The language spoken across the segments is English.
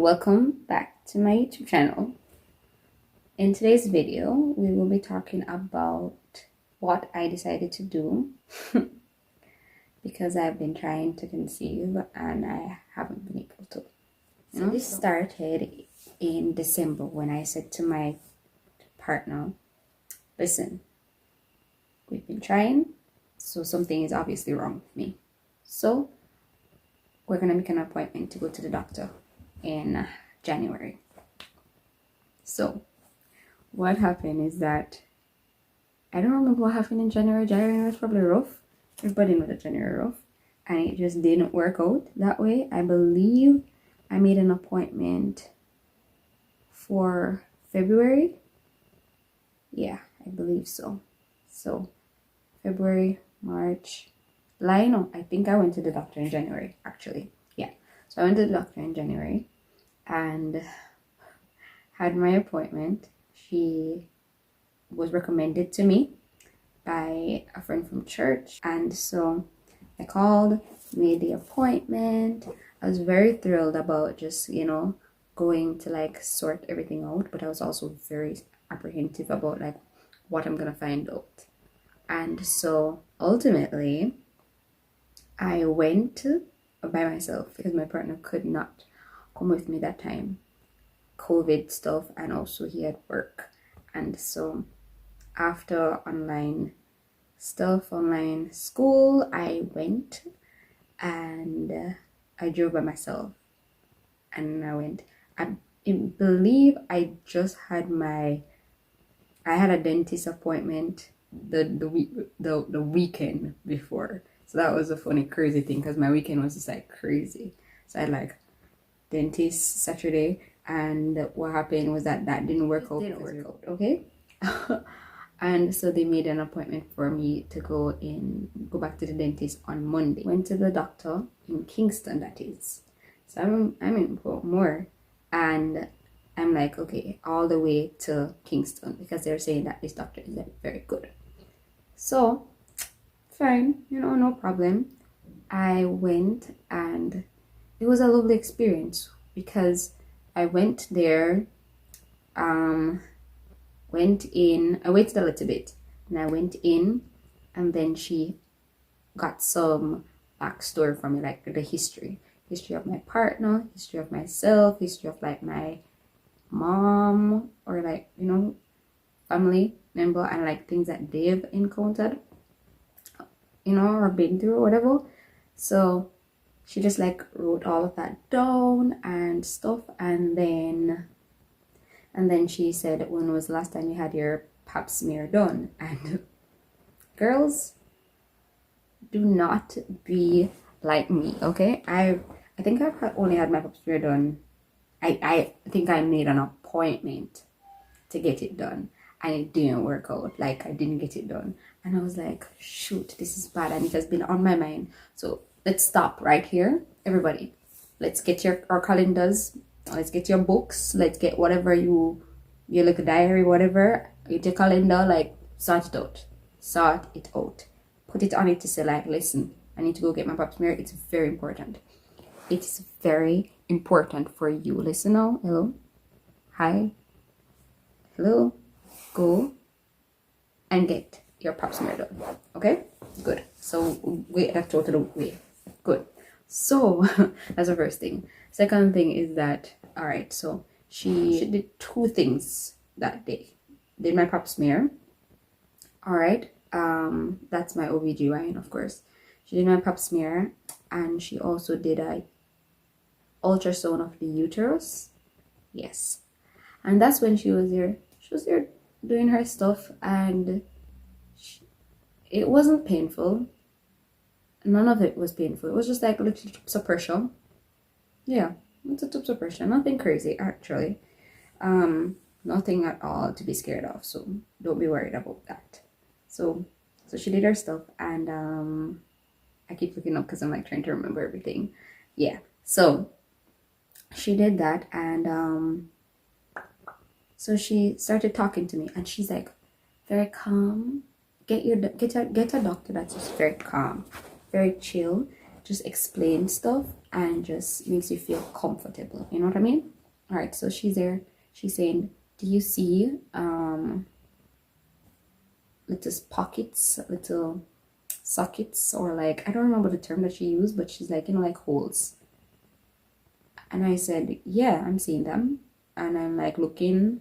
welcome back to my YouTube channel. In today's video, we will be talking about what I decided to do because I've been trying to conceive and I haven't been able to. So this started in December when I said to my partner, listen, we've been trying, so something is obviously wrong with me. So we're going to make an appointment to go to the doctor in January. So what happened is that I don't remember what happened in January. January was probably rough. Everybody knows that January rough. And it just didn't work out that way. I believe I made an appointment for February. Yeah, I believe so. So February, March, I think I went to the doctor in January, actually. Yeah. So I went to the doctor in January and had my appointment. She was recommended to me by a friend from church, and so I called, made the appointment. I was very thrilled about just going to sort everything out, but I was also very apprehensive about what I'm gonna find out. And so ultimately I went by myself because my partner could not come with me that time, COVID stuff, and also he had work. And so after online school, I went and I drove by myself and I went. I believe I just had I had a dentist appointment the weekend before. So that was a funny crazy thing because my weekend was just crazy. So I had dentist Saturday, and what happened was that didn't work out. Okay. And so they made an appointment for me to go back to the dentist on Monday. Went to the doctor in Kingston, that is. So I'm in Portmore, and I'm okay, all the way to Kingston because they're saying that this doctor is very good. So fine, no problem. I went and it was a lovely experience because I went there, I waited a little bit and I went in, and then she got some backstory from me, the history of my partner, history of myself, history of my mom, or family member, and things that they've encountered, or been through or whatever. So she just wrote all of that down and stuff, and then she said, when was the last time you had your pap smear done? And girls, do not be like me, okay? I think I've only had my pap smear done. I think I made an appointment to get it done, and it didn't work out. I didn't get it done, and I was shoot, this is bad, and it has been on my mind. So let's stop right here, everybody. Let's get our calendars, let's get your books, let's get whatever you look, a diary, whatever, get your calendar, sort it out, put it on it to say listen, I need to go get my pap smear. It's very important. It's very important for you. Listen now. Hello, hi, hello, go and get your pap smear done. Okay, good. So that's out of the way. Good. So that's the first thing. Second thing is that, all right, so she did two things that day. Did my pap smear. All right, that's my OBGYN, of course. She did my pap smear, and she also did a ultrasound of the uterus. Yes. And that's when she was there. She was there doing her stuff, and it wasn't painful. None of it was painful. It was just little tubes of pressure. Yeah, it's a tubes of pressure. Nothing crazy, actually. Nothing at all to be scared of. So don't be worried about that. So she did her stuff, and I keep looking up because I'm trying to remember everything. Yeah. So she did that, and so she started talking to me, and she's very calm. Get a doctor that's just very calm, very chill, just explain stuff and just makes you feel comfortable. You know what I mean? All right, so she's there. She's saying, do you see little pockets, little sockets, or like, I don't remember the term that she used, but she's like, like holes. And I said, yeah, I'm seeing them. And I'm like looking,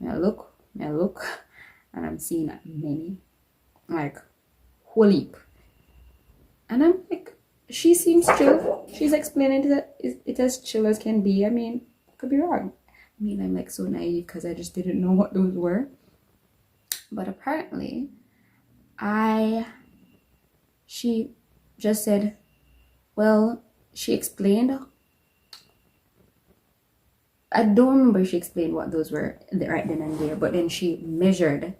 I look, and I'm seeing many, like whole heap. And I'm like, she seems chill. She's explaining it as chill as can be. I mean, could be wrong. I mean, I'm like so naive because I just didn't know what those were. But apparently, she just said, well, she explained. I don't remember if she explained what those were right then and there, but then she measured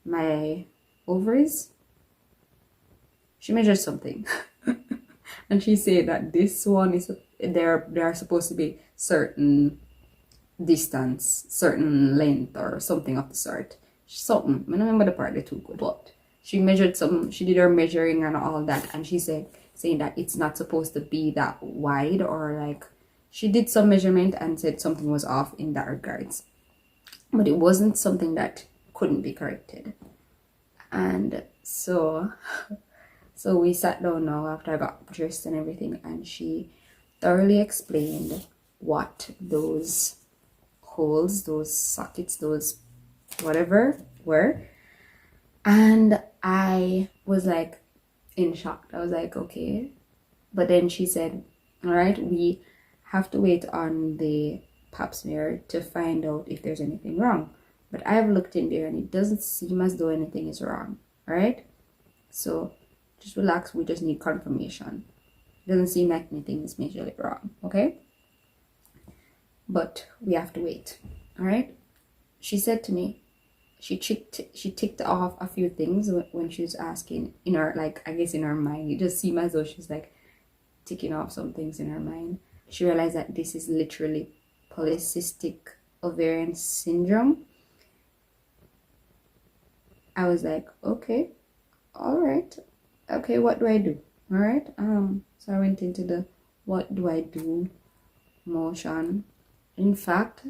my ovaries. She measured something. And she said that this one is, they're supposed to be certain distance, certain length, or something of the sort. Something. I don't remember the part they took, but she measured some, she did her measuring and all that, and she said, saying that it's not supposed to be that wide, or like, she did some measurement and said something was off in that regards. But it wasn't something that couldn't be corrected. And so we sat down now after I got dressed and everything, and she thoroughly explained what those holes, those sockets, those whatever were. And I was like in shock. I was like, okay. But then she said, all right, we have to wait on the pap smear to find out if there's anything wrong. But I've looked in there and it doesn't seem as though anything is wrong. All right, so just relax. We just need confirmation. It doesn't seem like anything is majorly wrong. Okay, but we have to wait. All right, she said to me, she ticked off a few things when she was asking in her, like, I guess in her mind, it just seemed as though she's like ticking off some things in her mind. She realized that this is literally polycystic ovarian syndrome. I was like, okay, all right, okay, what do I do? All right, so I went into the what do I do motion. In fact,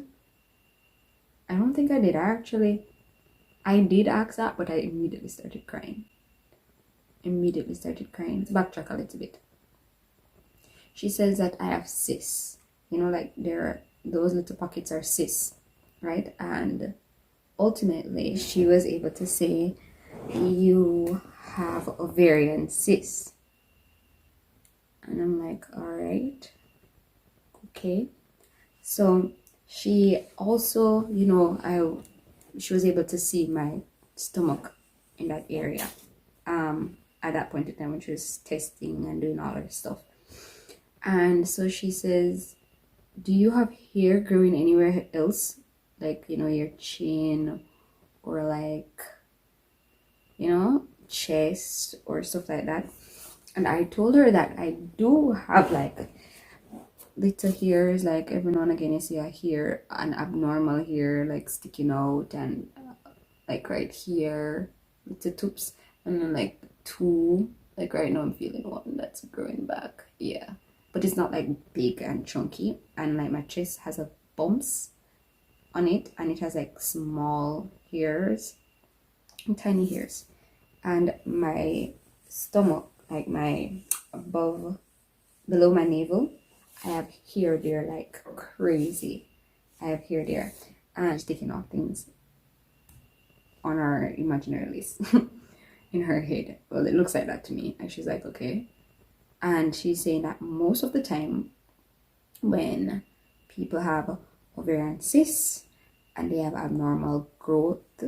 I don't think I did. I did ask that, but I immediately started crying. Let's backtrack a little bit. She says that I have cysts. Like those little pockets are cysts, right? And ultimately, she was able to say, you have ovarian cysts. And I'm like, all right, okay. So she also, she was able to see my stomach in that area at that point in time when she was testing and doing all of this stuff. And so she says, do you have hair growing anywhere else, like your chin, or like chest or stuff like that? And I told her that I do have like little hairs, like every now and again you see a hair, an abnormal hair like sticking out, and like right here, little tips, and then like two, like right now I'm feeling one that's growing back, yeah, but it's not like big and chunky. And like my chest has a bumps on it, and it has like small hairs, tiny hairs. And my stomach, like my below my navel, I have hair there like crazy. I have hair there, and she's taking off things on her imaginary list in her head. Well, it looks like that to me. And she's like, okay. And she's saying that most of the time when people have ovarian cysts and they have abnormal growth,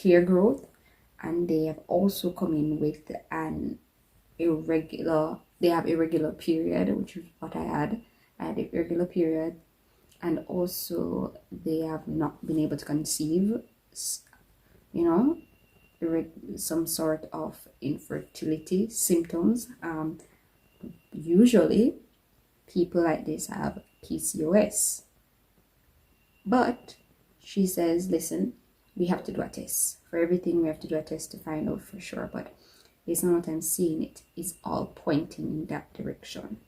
hair growth, and they have also come in with an irregular period, which is what I had. I had an irregular period, and also they have not been able to conceive, some sort of infertility symptoms. Usually people like this have PCOS. But she says, listen, we have to do a test. For everything we have to do a test to find out for sure, but based on what I'm seeing, it is all pointing in that direction.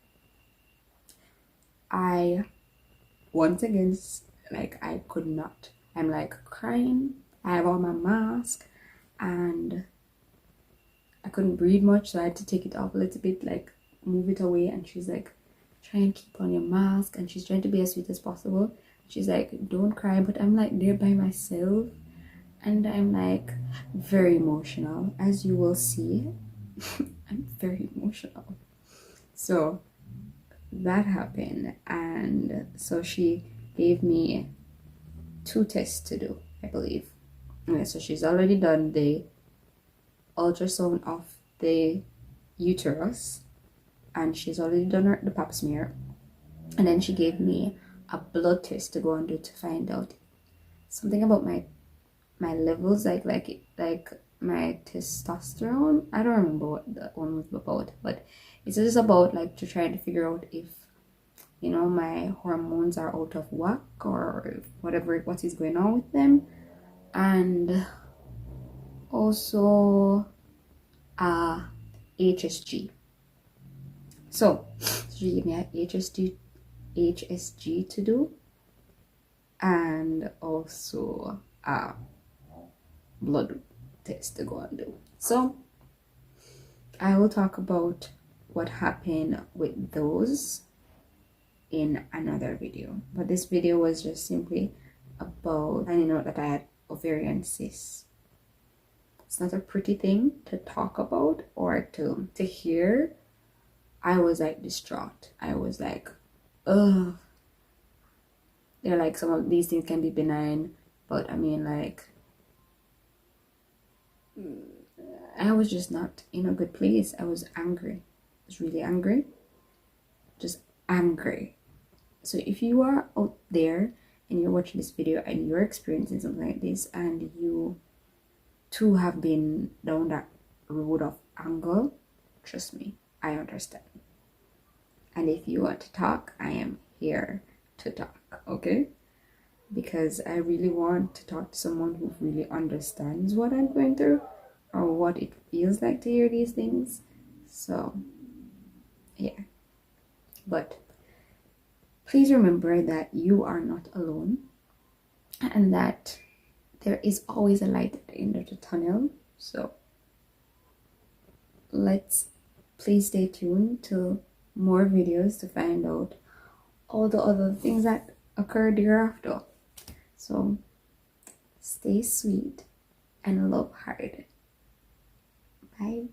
I once again, like I could not. I'm like crying. I have on my mask and I couldn't breathe much, so I had to take it off a little bit, like move it away. And she's like, try and keep on your mask, and she's trying to be as sweet as possible. She's like, don't cry, but I'm like there by myself, and I'm like very emotional, as you will see. I'm very emotional. So that happened, and so she gave me 2 tests to do, I believe. Okay, so she's already done the ultrasound of the uterus, and she's already done the pap smear, and then she gave me a blood test to go and do to find out something about my levels, like my testosterone. I don't remember what that one was about, but it's just about like to try to figure out if, you know, my hormones are out of whack or whatever, what is going on with them. And also HSG. So she gave me a HSG to do, and also a blood test to go and do. So I will talk about what happened with those in another video, but this video was just simply about finding out that I had ovarian cysts. It's not a pretty thing to talk about or to hear. I was like distraught. I was like, ugh. They're like, some of these things can be benign, but I mean, like, I was just not in a good place. I was angry. I was really angry. Just angry. So if you are out there and you're watching this video and you're experiencing something like this, and you too have been down that road of anger, trust me, I understand. And if you want to talk, I am here to talk, okay? Because I really want to talk to someone who really understands what I'm going through or what it feels like to hear these things. So yeah, but please remember that you are not alone, and that there is always a light at the end of the tunnel. So please stay tuned to more videos to find out all the other things that occurred hereafter. So stay sweet and love hard. Bye.